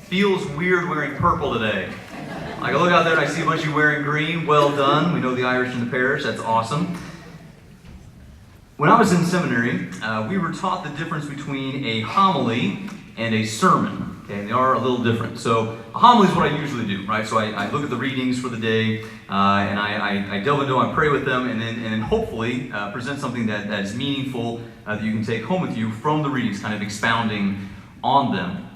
Feels weird wearing purple today. Like I look out there and I see a bunch of you wearing green. Well done. We know the Irish in the parish. That's awesome. When I was in seminary, we were taught the difference between a homily and a sermon. Okay, and they are a little different. So a homily is what I usually do, right? So I look at the readings for the day, and I delve into them, I pray with them, and then hopefully present something that is meaningful that you can take home with you from the readings, kind of expounding on them.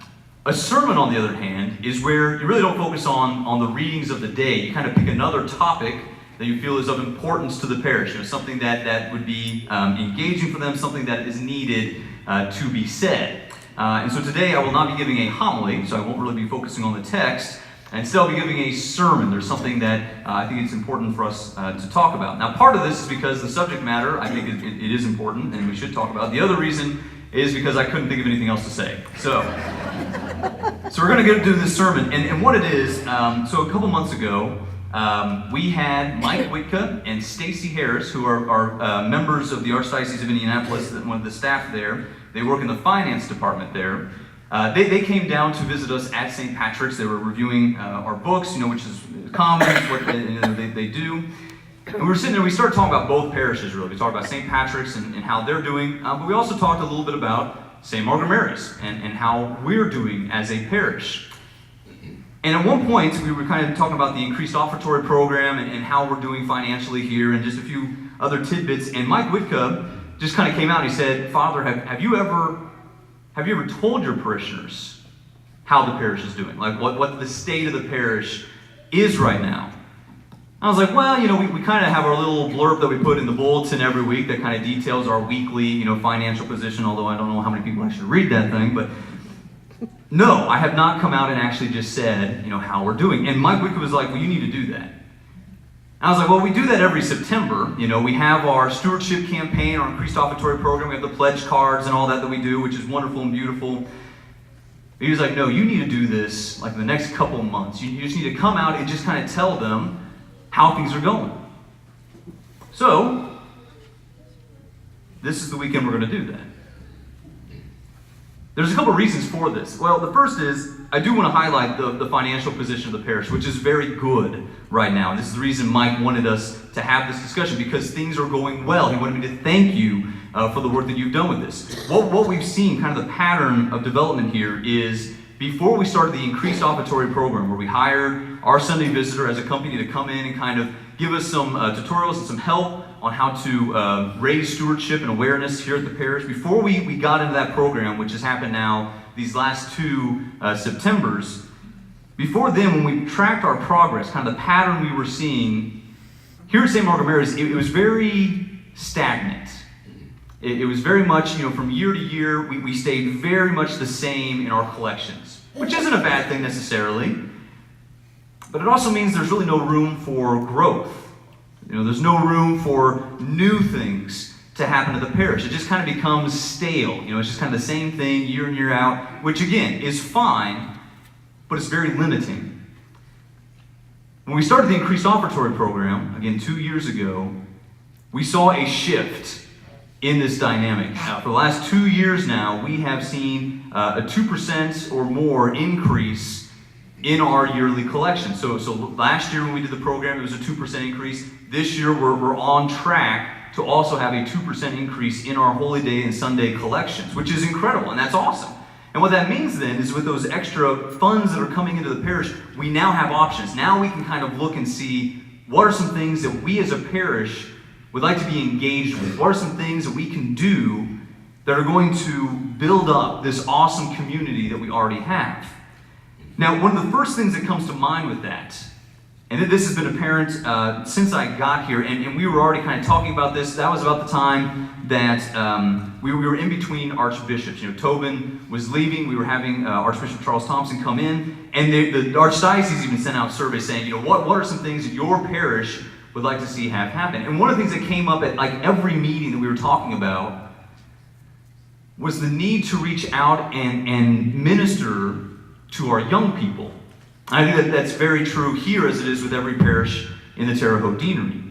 A sermon, on the other hand, is where you really don't focus on the readings of the day. You kind of pick another topic that you feel is of importance to the parish, something that would be engaging for them, something that is needed to be said. And so today I will not be giving a homily, so I won't really be focusing on the text. Instead I'll be giving a sermon. There's something that I think it's important for us to talk about. Now part of this is because the subject matter, I think it is important and we should talk about. The other reason is because I couldn't think of anything else to say. So we're going to do this sermon. And what it is, so a couple months ago, we had Mike Witka and Stacy Harris, who are members of the Archdiocese of Indianapolis, one of the staff there. They work in the finance department there. They came down to visit us at St. Patrick's. They were reviewing our books, which is common, what they do. And we were sitting there, we started talking about both parishes, really. We talked about St. Patrick's and how they're doing, but we also talked a little bit about St. Margaret Mary's and how we're doing as a parish. And at one point, we were kind of talking about the increased offertory program and how we're doing financially here and just a few other tidbits. And Mike Witka just kind of came out and he said, Father, have you ever told your parishioners how the parish is doing? Like what the state of the parish is right now? I was like, well, we kind of have our little blurb that we put in the bulletin every week that kind of details our weekly, financial position, although I don't know how many people actually read that thing, but no, I have not come out and actually just said, how we're doing. And Mike Witka was like, well, you need to do that. I was like, well, we do that every September. We have our stewardship campaign, our increased offertory program, we have the pledge cards and all that we do, which is wonderful and beautiful. But he was like, no, you need to do this like the next couple of months. You just need to come out and just kind of tell them how things are going. So, this is the weekend we're going to do that. There's a couple of reasons for this. Well, the first is, I do want to highlight the financial position of the parish, which is very good right now. And this is the reason Mike wanted us to have this discussion, because things are going well. He wanted me to thank you for the work that you've done with this. What we've seen, kind of the pattern of development here, is before we started the increased offertory program, where we hired our Sunday visitor as a company to come in and kind of give us some tutorials and some help on how to raise stewardship and awareness here at the parish. Before we got into that program, which has happened now these last two Septembers, before then, when we tracked our progress, kind of the pattern we were seeing here at St. Margaret Mary's, it was very stagnant. It was very much, from year to year, we stayed very much the same in our collections, which isn't a bad thing necessarily, but it also means there's really no room for growth. There's no room for new things to happen to the parish. It just kind of becomes stale. It's just kind of the same thing year in, year out, which again is fine, but it's very limiting. When we started the increased offertory program, again 2 years ago, we saw a shift in this dynamic. Now, for the last 2 years now, we have seen a 2% or more increase in our yearly collection. So last year when we did the program, it was a 2% increase. This year we're on track to also have a 2% increase in our Holy Day and Sunday collections, which is incredible, and that's awesome. And what that means then is with those extra funds that are coming into the parish, we now have options. Now we can kind of look and see what are some things that we as a parish would like to be engaged with. What are some things that we can do that are going to build up this awesome community that we already have? Now, one of the first things that comes to mind with that, and this has been apparent since I got here, and we were already kind of talking about this. That was about the time that we were in between archbishops. Tobin was leaving. We were having Archbishop Charles Thompson come in, and the archdiocese even sent out surveys saying, what are some things that your parish would like to see have happen? And one of the things that came up at like every meeting that we were talking about was the need to reach out and minister to our young people. I think that's very true here as it is with every parish in the Terre Haute Deanery.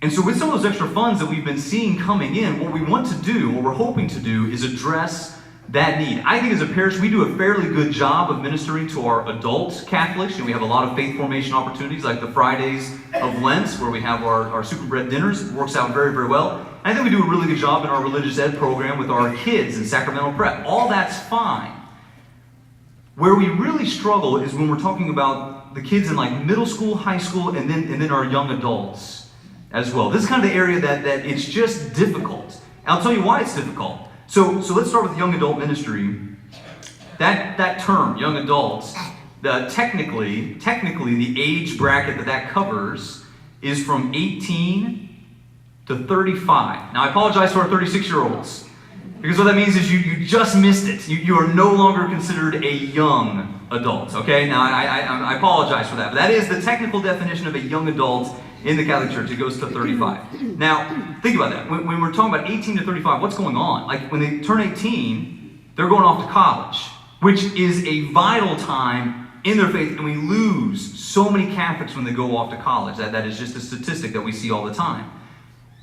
And so with some of those extra funds that we've been seeing coming in, what we want to do, what we're hoping to do, is address that need. I think as a parish, we do a fairly good job of ministering to our adult Catholics, and we have a lot of faith formation opportunities like the Fridays of Lent, where we have our super bread dinners. It works out very, very well. And I think we do a really good job in our religious ed program with our kids and sacramental prep. All that's fine. Where we really struggle is when we're talking about the kids in like middle school, high school, and then our young adults as well. This is kind of the area that it's just difficult. And I'll tell you why it's difficult. So let's start with young adult ministry. That term, young adults, technically the age bracket that covers is from 18 to 35. Now I apologize to our 36-year-olds. Because what that means is you just missed it. You are no longer considered a young adult, okay? Now, I apologize for that, but that is the technical definition of a young adult in the Catholic Church. It goes to 35. Now, think about that. When we're talking about 18 to 35, what's going on? Like, when they turn 18, they're going off to college, which is a vital time in their faith, and we lose so many Catholics when they go off to college. That is just a statistic that we see all the time.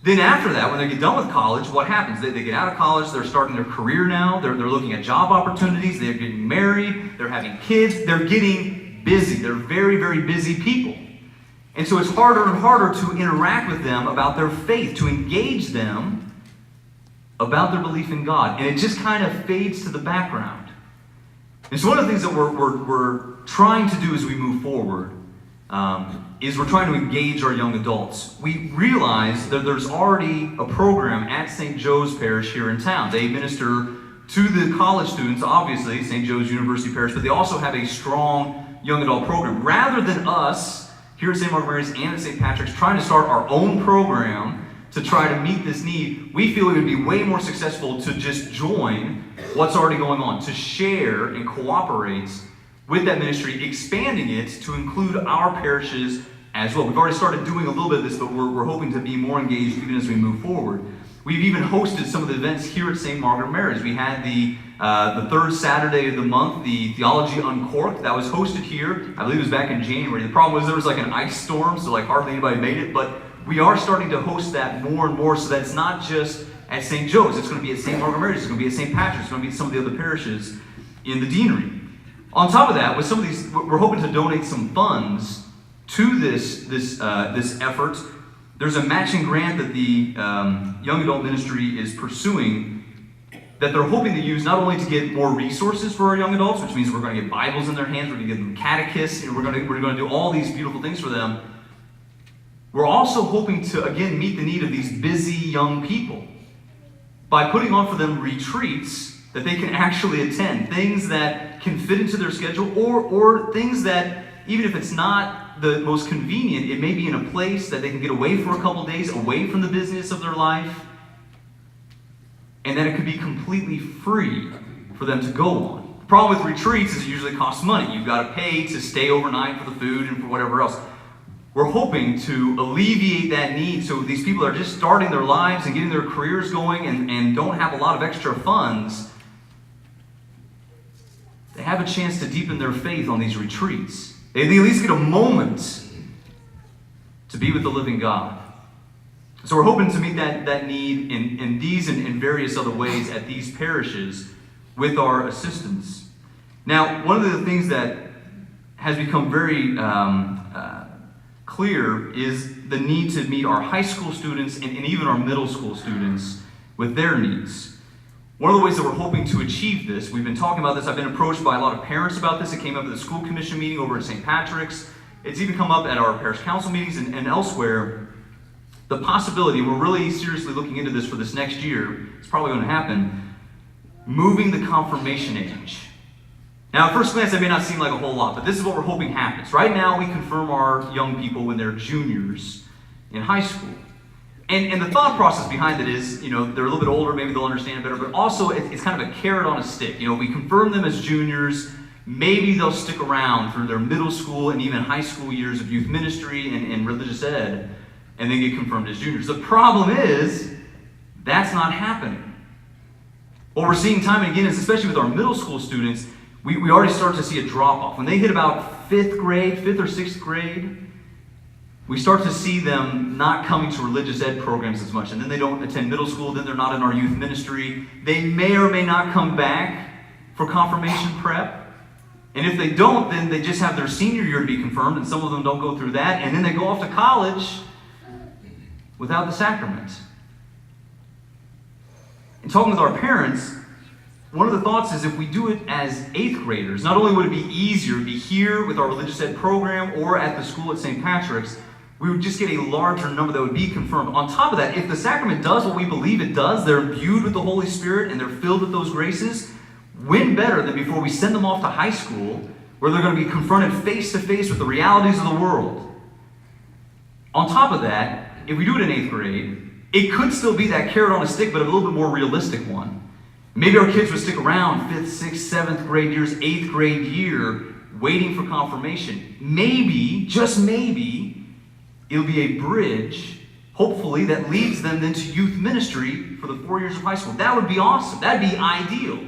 Then after that, when they get done with college, what happens? They get out of college, they're starting their career now, they're looking at job opportunities, they're getting married, they're having kids, they're getting busy. They're very, very busy people. And so it's harder and harder to interact with them about their faith, to engage them about their belief in God. And it just kind of fades to the background. And so one of the things that we're trying to do as we move forward is we're trying to engage our young adults. We realize that there's already a program at St. Joe's Parish here in town. They minister to the college students, obviously, St. Joe's University Parish, but they also have a strong young adult program. Rather than us here at St. Margaret Mary's and at St. Patrick's trying to start our own program to try to meet this need, we feel it would be way more successful to just join what's already going on, to share and cooperate with that ministry, expanding it to include our parishes as well. We've already started doing a little bit of this, but we're hoping to be more engaged even as we move forward. We've even hosted some of the events here at St. Margaret Mary's. We had the third Saturday of the month, the Theology Uncorked, that was hosted here. I believe it was back in January. The problem was there was like an ice storm, so like hardly anybody made it, but we are starting to host that more and more so that it's not just at St. Joe's. It's going to be at St. Margaret Mary's. It's going to be at St. Patrick's. It's going to be at some of the other parishes in the deanery. On top of that, with some of these, we're hoping to donate some funds to this effort. There's a matching grant that the Young Adult Ministry is pursuing that they're hoping to use not only to get more resources for our young adults, which means we're going to get Bibles in their hands, we're going to give them catechists, and we're going to do all these beautiful things for them. We're also hoping to, again, meet the need of these busy young people by putting on for them retreats that they can actually attend, things that can fit into their schedule, or things that, even if it's not the most convenient, it may be in a place that they can get away for a couple days, away from the business of their life, and that it could be completely free for them to go on. The problem with retreats is it usually costs money. You've got to pay to stay overnight for the food and for whatever else. We're hoping to alleviate that need so these people are just starting their lives and getting their careers going and don't have a lot of extra funds. They have a chance to deepen their faith on these retreats. They at least get a moment to be with the living God. So we're hoping to meet that need in these and in various other ways at these parishes with our assistance. Now, one of the things that has become very clear is the need to meet our high school students and even our middle school students with their needs. One of the ways that we're hoping to achieve this, we've been talking about this, I've been approached by a lot of parents about this. It came up at the school commission meeting over at St. Patrick's. It's even come up at our parish council meetings and elsewhere. The possibility, we're really seriously looking into this for this next year, it's probably going to happen, moving the confirmation age. Now, at first glance, that may not seem like a whole lot, but this is what we're hoping happens. Right now, we confirm our young people when they're juniors in high school. And the thought process behind it is, they're a little bit older, maybe they'll understand it better, but also it's kind of a carrot on a stick. We confirm them as juniors, maybe they'll stick around through their middle school and even high school years of youth ministry and religious ed, and then get confirmed as juniors. The problem is, that's not happening. What we're seeing time and again is, especially with our middle school students, we already start to see a drop-off. When they hit about fifth or sixth grade, we start to see them not coming to religious ed programs as much, and then they don't attend middle school, then they're not in our youth ministry. They may or may not come back for confirmation prep. And if they don't, then they just have their senior year to be confirmed, and some of them don't go through that, and then they go off to college without the sacrament. In talking with our parents, one of the thoughts is if we do it as 8th graders, not only would it be easier to be here with our religious ed program or at the school at St. Patrick's, we would just get a larger number that would be confirmed. On top of that, if the sacrament does what we believe it does, they're imbued with the Holy Spirit and they're filled with those graces, when better than before we send them off to high school where they're going to be confronted face to face with the realities of the world. On top of that, if we do it in 8th grade, it could still be that carrot on a stick, but a little bit more realistic one. Maybe our kids would stick around 5th, 6th, 7th grade years, 8th grade year, waiting for confirmation. Maybe, just maybe, it'll be a bridge, hopefully, that leads them then to youth ministry for the 4 years of high school. That would be awesome. That'd be ideal.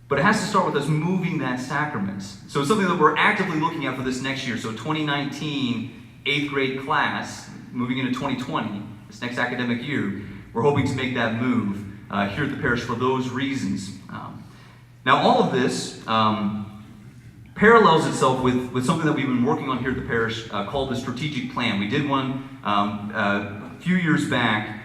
But it has to start with us moving that sacrament. So it's something that we're actively looking at for this next year. So 2019, 8th grade class, moving into 2020, this next academic year, we're hoping to make that move here at the parish for those reasons. Now all of this parallels itself with something that we've been working on here at the parish called the strategic plan. We did one a few years back,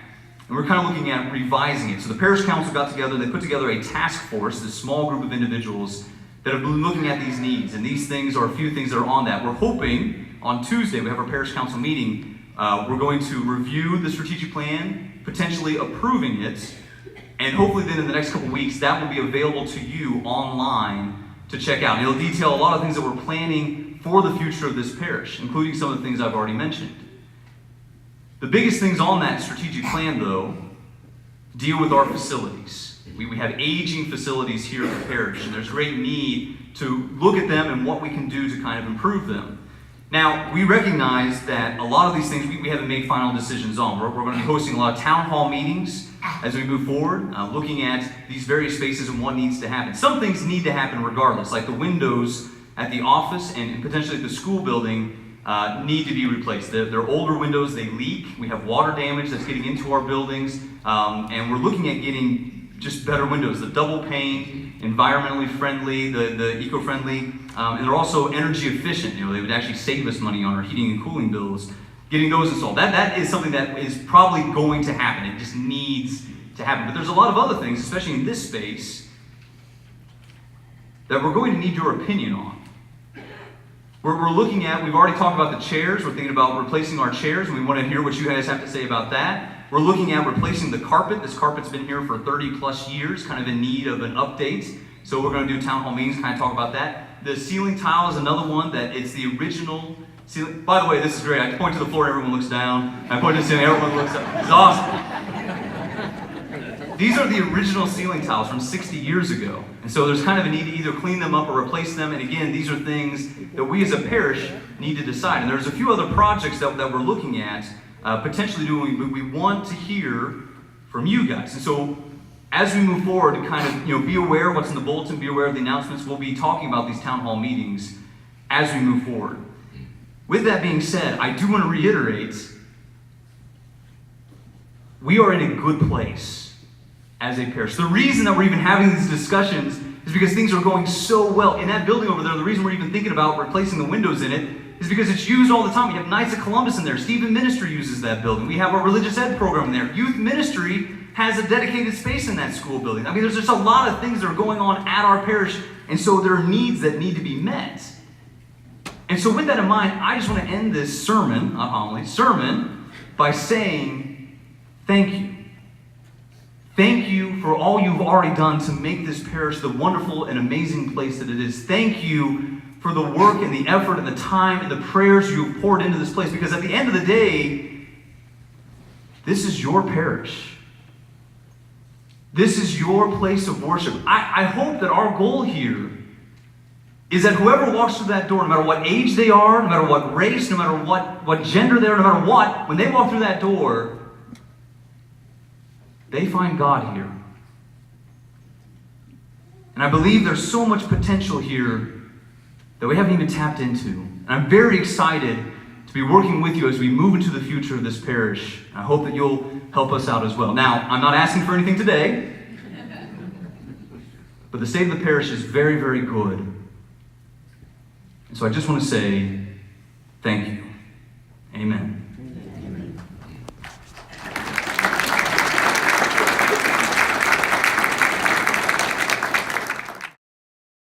and we're kind of looking at revising it. So the parish council got together, they put together a task force, this small group of individuals that have been looking at these needs. And these things are a few things that are on that. We're hoping on Tuesday, we have our parish council meeting, we're going to review the strategic plan, potentially approving it, and hopefully then in the next couple weeks, that will be available to you online to check out. And it'll detail a lot of things that we're planning for the future of this parish, including some of the things I've already mentioned. The biggest things on that strategic plan, though, deal with our facilities. We have aging facilities here at the parish, and there's great need to look at them and what we can do to kind of improve them. Now, we recognize that a lot of these things we haven't made final decisions on. We're going to be hosting a lot of town hall meetings as we move forward, looking at these various spaces and what needs to happen. Some things need to happen regardless, like the windows at the office and potentially at the school building need to be replaced. They're older windows, they leak. We have water damage that's getting into our buildings, and we're looking at getting just better windows, the double pane, environmentally friendly, the eco-friendly, and they're also energy efficient. They would actually save us money on our heating and cooling bills. Getting those installed. That is something that is probably going to happen. It just needs to happen. But there's a lot of other things, especially in this space, that we're going to need your opinion on. We're looking at, we've already talked about the chairs. We're thinking about replacing our chairs, and we want to hear what you guys have to say about that. We're looking at replacing the carpet. This carpet's been here for 30 plus years, kind of in need of an update. So we're going to do town hall meetings, kind of talk about that. The ceiling tile is another one that it's the original ceiling. By the way, this is great. I point to the floor, everyone looks down. I point to the ceiling, everyone looks up. It's awesome. These are the original ceiling tiles from 60 years ago. And so there's kind of a need to either clean them up or replace them. And again, these are things that we as a parish need to decide. And there's a few other projects that we're looking at potentially doing, but we want to hear from you guys. And so as we move forward to kind of be aware of what's in the bulletin, be aware of the announcements, we'll be talking about these town hall meetings as we move forward. With that being said, I do want to reiterate, we are in a good place as a parish. The reason that we're even having these discussions is because things are going so well. In that building over there, the reason we're even thinking about replacing the windows in it is because it's used all the time. We have Knights of Columbus in there. Stephen Ministry uses that building. We have our religious ed program in there. Youth Ministry has a dedicated space in that school building. I mean, there's just a lot of things that are going on at our parish, and so there are needs that need to be met. And so with that in mind, I just want to end this sermon, not homily, sermon, by saying thank you. Thank you for all you've already done to make this parish the wonderful and amazing place that it is. Thank you for the work and the effort and the time and the prayers you've poured into this place, because at the end of the day, this is your parish. This is your place of worship. I hope that our goal here is that whoever walks through that door, no matter what age they are, no matter what race, no matter what gender they are, no matter what, when they walk through that door, they find God here. And I believe there's so much potential here that we haven't even tapped into. And I'm very excited to to be working with you as we move into the future of this parish. I hope that you'll help us out as well. Now, I'm not asking for anything today, but the state of the parish is very, very good. And so I just want to say thank you. Amen.